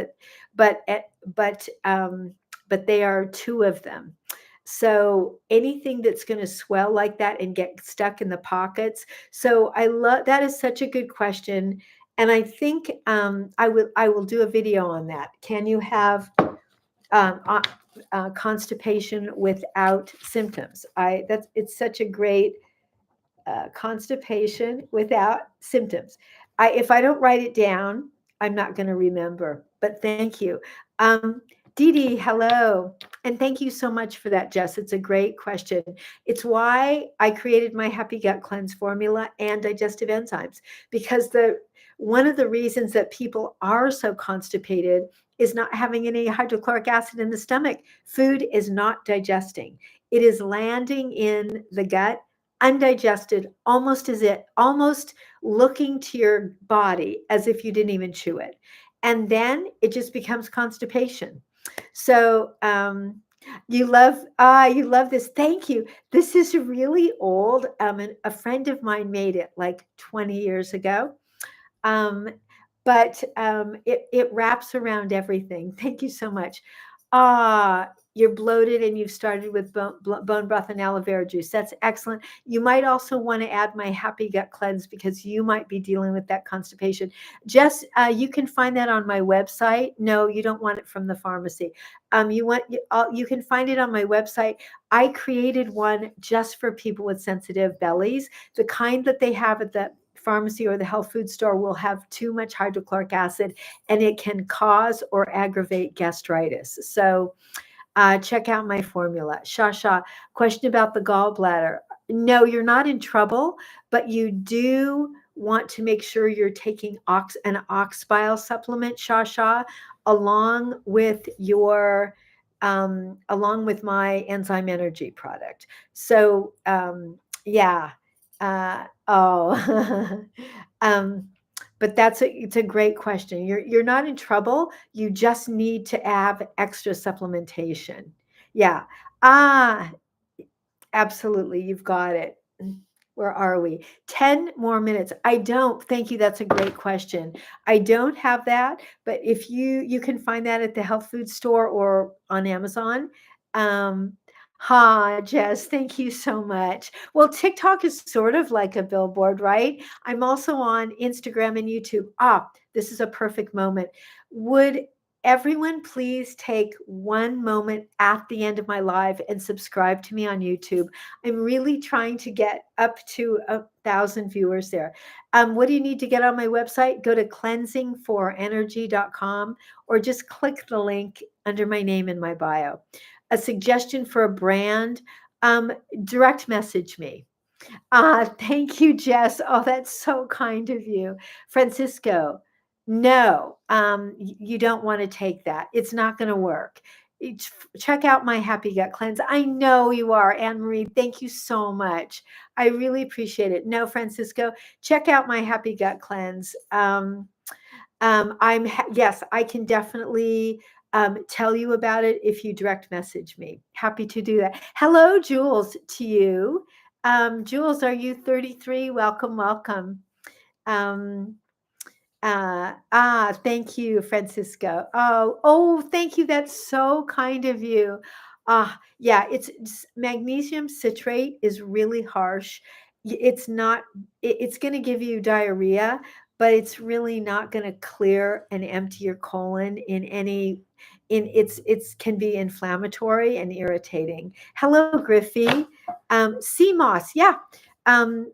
but eh, but they are two of them. So anything that's going to swell like that and get stuck in the pockets. So I love that is such a good question, and I think I will do a video on that. Can you have um, uh, constipation without symptoms. It's such a great constipation without symptoms. If I don't write it down, I'm not going to remember. But thank you. Dee Dee, hello. And thank you so much for that, Jess. It's a great question. It's why I created my Happy Gut Cleanse formula and digestive enzymes, because one of the reasons that people are so constipated is not having any hydrochloric acid in the stomach. Food is not digesting. It is landing in the gut undigested, almost looking to your body as if you didn't even chew it. And then it just becomes constipation. So you love this. Thank you. This is really old. And a friend of mine made it like 20 years ago. Um, but it wraps around everything. Thank you so much. You're bloated and you've started with bone broth and aloe vera juice. That's excellent. You might also want to add my Happy Gut Cleanse because you might be dealing with that constipation. Jess, you can find that on my website. No, you don't want it from the pharmacy. You can find it on my website. I created one just for people with sensitive bellies, the kind that they have at the pharmacy or the health food store will have too much hydrochloric acid and it can cause or aggravate gastritis. So check out my formula. Shasha, question about the gallbladder. No, you're not in trouble, but you do want to make sure you're taking an ox bile supplement, Shasha, along with along with my enzyme energy product. So yeah. Oh, um, but it's a great question. You're not in trouble. You just need to have extra supplementation. Yeah. Ah, absolutely. You've got it. Where are we? 10 more minutes. I don't. Thank you. That's a great question. I don't have that, but if you can find that at the health food store or on Amazon. Jess, thank you so much. Well, TikTok is sort of like a billboard, right? I'm also on Instagram and YouTube. This is a perfect moment. Would everyone please take one moment at the end of my live and subscribe to me on YouTube? I'm really trying to get up to 1,000 viewers there. What do you need to get on my website? Go to cleansingforenergy.com or just click the link under my name in my bio. A suggestion for a brand, direct message me. Thank you, Jess. Oh, that's so kind of you. Francisco, no, you don't want to take that. It's not going to work. Check out my Happy Gut Cleanse. I know you are, Anne Marie. Thank you so much. I really appreciate it. No, Francisco, check out my Happy Gut Cleanse. Yes, I can definitely tell you about it if you direct message me. Happy to do that. Hello, Jules, to you. Jules, are you 33? Welcome, welcome. Um, thank you, Francisco. Thank you. That's so kind of you. Yeah, it's magnesium citrate is really harsh. It's not, it's going to give you diarrhea, but it's really not going to clear and empty your colon it's can be inflammatory and irritating. Hello, Griffey. Sea moss. Yeah. Um,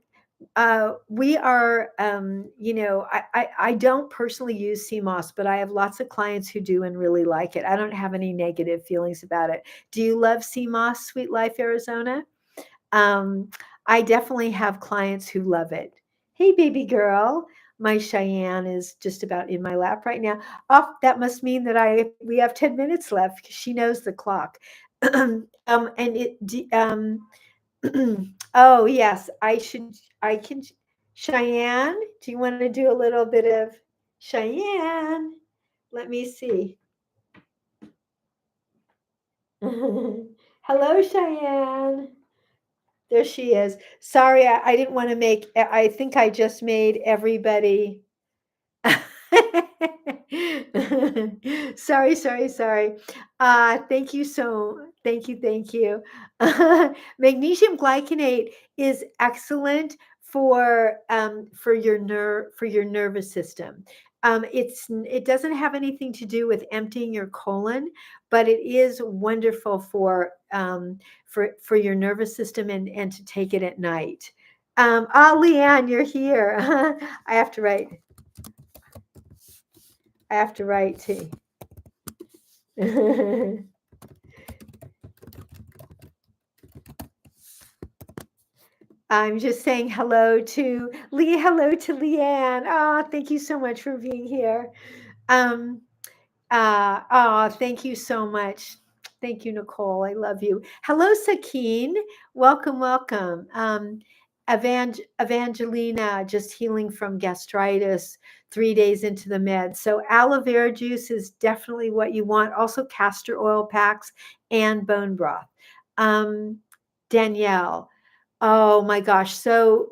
we are, I don't personally use CMOS, but I have lots of clients who do and really like it. I don't have any negative feelings about it. Do you love CMOS, Sweet Life Arizona? Um, I definitely have clients who love it. Hey, baby girl. My Cheyenne is just about in my lap right now. Oh, that must mean that we have 10 minutes left because she knows the clock. And oh, yes, I can. Cheyenne, do you want to do a little bit of Cheyenne? Let me see. Hello, Cheyenne. There she is. Sorry, I didn't want to I think I just made everybody. Sorry. Thank you. Magnesium glycinate is excellent for your nervous system. It doesn't have anything to do with emptying your colon, but it is wonderful for your nervous system and to take it at night. Leanne, you're here. I have to write. I have to write too. I'm just saying hello to Lee. Hello to Leanne. Thank you so much for being here. Um, thank you so much. Thank you, Nicole. I love you. Hello, Sakine. Welcome, welcome. Evangelina, just healing from gastritis 3 days into the med. So aloe vera juice is definitely what you want. Also castor oil packs and bone broth. Danielle. Oh my gosh. So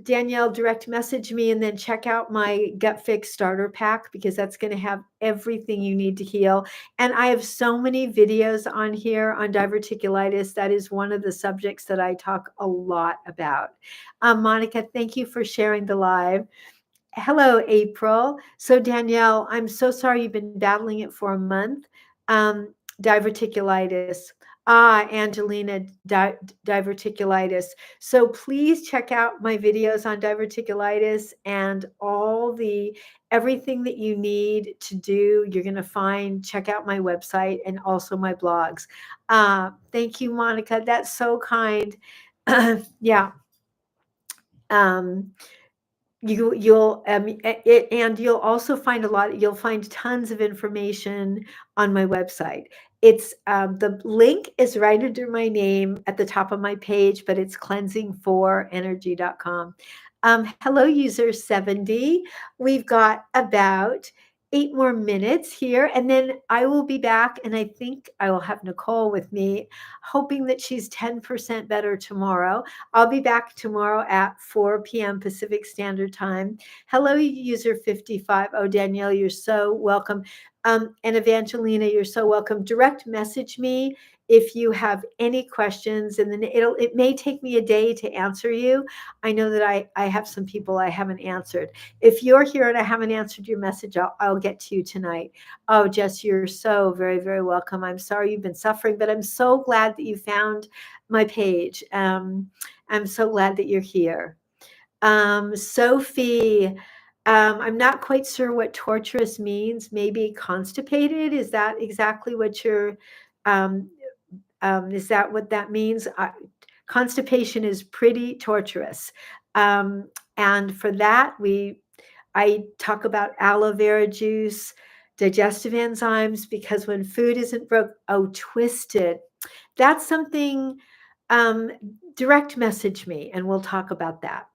Danielle, direct message me and then check out my Gut Fix starter pack because that's going to have everything you need to heal. And I have so many videos on here on diverticulitis. That is one of the subjects that I talk a lot about. Monica, thank you for sharing the live. Hello, April. So Danielle, I'm so sorry you've been battling it for a month. Diverticulitis. Angelina, diverticulitis. So please check out my videos on diverticulitis and everything that you need to do. You're going to find, check out my website and also my blogs. Thank you, Monica. That's so kind. Yeah. You'll also find you'll find tons of information on my website. It's the link is right under my name at the top of my page, but it's cleansing4energy.com. Hello, user 70. We've got about 8 more minutes here, and then I will be back, and I think I will have Nicole with me, hoping that she's 10% better tomorrow. I'll be back tomorrow at 4 p.m. Pacific Standard Time. Hello, user 55. Oh, Danielle, you're so welcome. And Evangelina, you're so welcome. Direct message me if you have any questions, and then it may take me a day to answer you. I know that I have some people I haven't answered. If you're here and I haven't answered your message, I'll get to you tonight. Oh, Jess, you're so very, very welcome. I'm sorry you've been suffering, but I'm so glad that you found my page. I'm so glad that you're here. Sophie, I'm not quite sure what torturous means. Maybe constipated. Is that exactly what is that what that means? Constipation is pretty torturous. And for that, I talk about aloe vera juice, digestive enzymes, because when food isn't twisted. That's something, direct message me and we'll talk about that.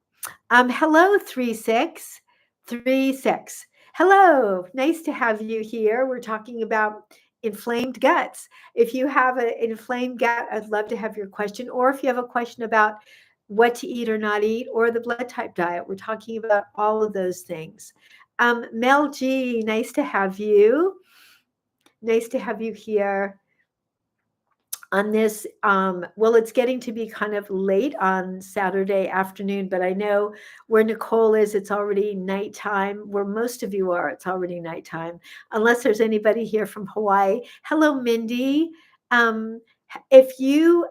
Hello, 3636. Hello, nice to have you here. We're talking about inflamed guts. If you have an inflamed gut, I'd love to have your question. Or if you have a question about what to eat or not eat, or the blood type diet, we're talking about all of those things. Mel G, nice to have you. Nice to have you here on this. Well, it's getting to be kind of late on Saturday afternoon, but I know where Nicole is, it's already nighttime. Where most of you are, it's already nighttime, unless there's anybody here from Hawaii. Hello, Mindy. If you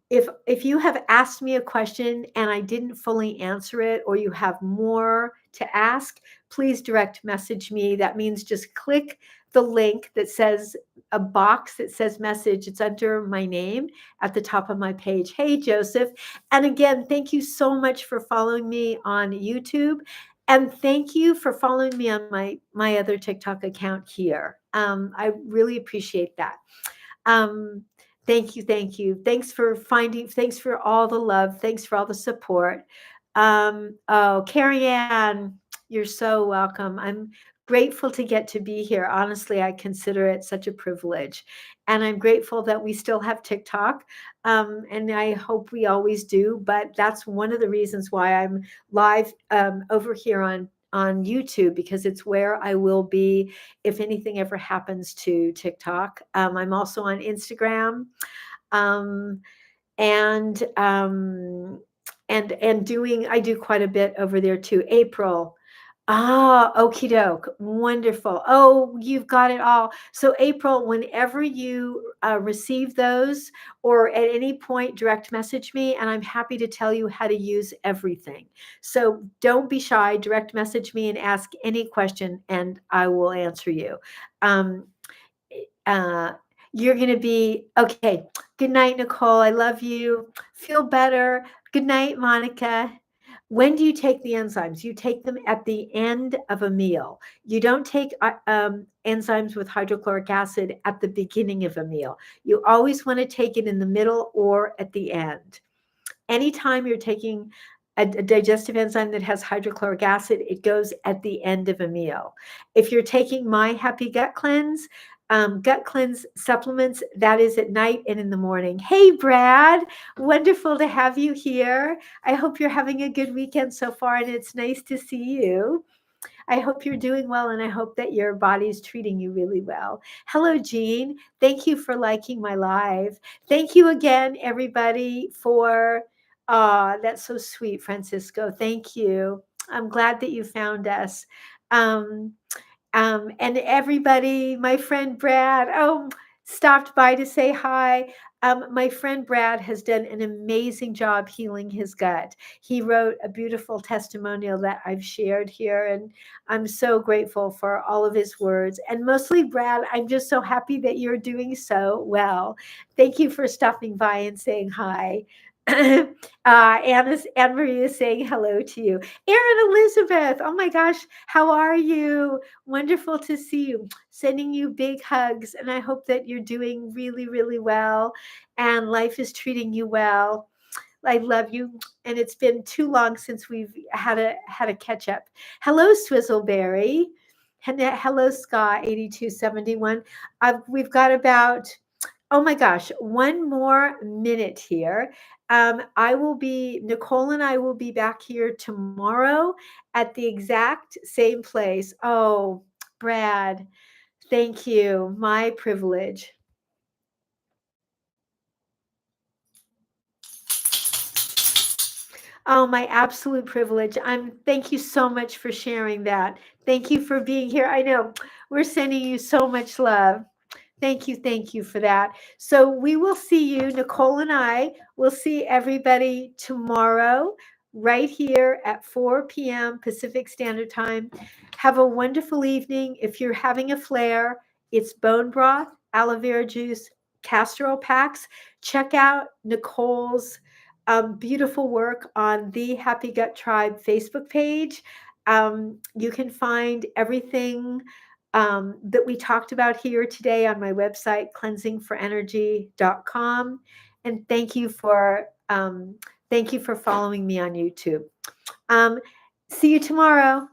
if you have asked me a question and I didn't fully answer it, or you have more to ask, please direct message me. That means just click the link that says a box that says message. It's under my name at the top of my page. Hey, Joseph. And again, thank you so much for following me on YouTube. And thank you for following me on my other TikTok account here. I really appreciate that. Thank you. Thank you. Thanks for all the love. Thanks for all the support. Carrie Ann, you're so welcome. I'm grateful to get to be here. Honestly, I consider it such a privilege. And I'm grateful that we still have TikTok. And I hope we always do. But that's one of the reasons why I'm live over here on YouTube, because it's where I will be if anything ever happens to TikTok. I'm also on Instagram, and I do quite a bit over there too. April, Ah, okie doke. Wonderful. Oh, you've got it all. So, April, whenever you receive those or at any point, direct message me, and I'm happy to tell you how to use everything. So, don't be shy. Direct message me and ask any question, and I will answer you. Um, uh, you're going to be okay. Good night, Nicole. I love you. Feel better. Good night, Monica. When do you take the enzymes? You take them at the end of a meal. You don't take enzymes with hydrochloric acid at the beginning of a meal. You always want to take it in the middle or at the end. Anytime you're taking a digestive enzyme that has hydrochloric acid, it goes at the end of a meal. If you're taking my Happy Gut Cleanse supplements, that is at night and in the morning. Hey, Brad, wonderful to have you here. I hope you're having a good weekend so far, and it's nice to see you. I hope you're doing well, and I hope that your body's treating you really well. Hello, Jean. Thank you for liking my live. Thank you again, everybody, for that's so sweet, Francisco. Thank you. I'm glad that you found us. Um, and everybody, my friend Brad, stopped by to say hi. My friend Brad has done an amazing job healing his gut. He wrote a beautiful testimonial that I've shared here, and I'm so grateful for all of his words. And mostly, Brad, I'm just so happy that you're doing so well. Thank you for stopping by and saying hi. Anne Marie is saying hello to you. Erin Elizabeth, oh my gosh, how are you? Wonderful to see you. Sending you big hugs, and I hope that you're doing really, really well and life is treating you well. I love you, and it's been too long since we've had a catch up. Hello, Swizzleberry. Hello, Scott 8271. We've got about, oh my gosh, one more minute here. Nicole and I will be back here tomorrow at the exact same place. Oh, Brad, thank you. My privilege. Oh, my absolute privilege. Thank you so much for sharing that. Thank you for being here. I know we're sending you so much love. Thank you for that. So we will see you, Nicole and I will see everybody tomorrow right here at 4 p.m. Pacific Standard Time. Have a wonderful evening. If you're having a flare, it's bone broth, aloe vera juice, castor oil packs. Check out Nicole's beautiful work on the Happy Gut Tribe Facebook page. You can find everything that we talked about here today on my website, cleansingforenergy.com. And thank you for following me on YouTube. Um, See you tomorrow.